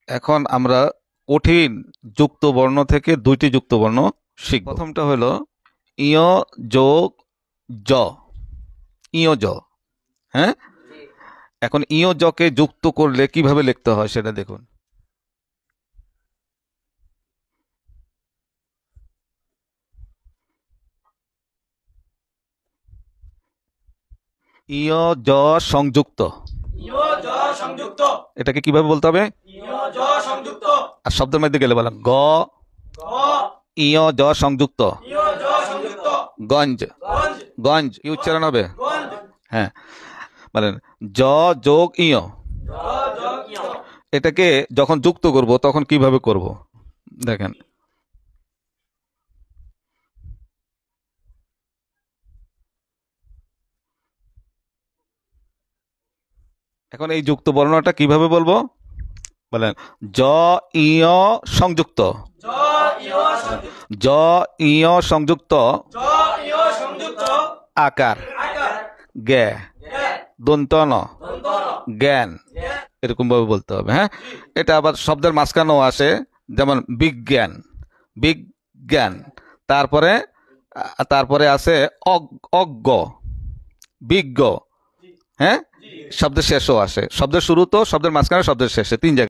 এখন আমরা কঠিন যুক্ত বর্ণ থেকে দুইটি যুক্ত বর্ণ শিখব। প্রথমটা হলো ইয় যোগ জ, ইয় জ। হ্যাঁ, এখন ইয় জকে যুক্ত করলে কিভাবে লিখতে হয় সেটা দেখুন। ইয় জ সংযুক্ত, এটাকে কিভাবে বলতে হবে? আর শব্দের মধ্যে গেলে বলেন গ ইয় জ সংযুক্ত, গঞ্জ, গঞ্জ কি উচ্চারণ হবে? হ্যাঁ, বলেন জ যোগ ইয়। এটাকে যখন যুক্ত করব তখন কিভাবে করব দেখেন। এখন এই যুক্ত বর্ণটা কিভাবে বলবো বলেন? জ ইয় সংযুক্ত, জ ইয় সংযুক্ত আকার গে দন্ত ন জ্ঞান, এরকম ভাবে বলতে হবে। হ্যাঁ, এটা আবার শব্দের মাঝখানেও আসে, যেমন বিজ্ঞান, বিজ্ঞান। তারপরে তারপরে আছে অজ্ঞ, বিজ্ঞ। হ্যাঁ, শব্দের শেষও আসে, শব্দের শুরু তো, শব্দের মাঝখানে, শব্দের শেষে, তিন জায়গায়।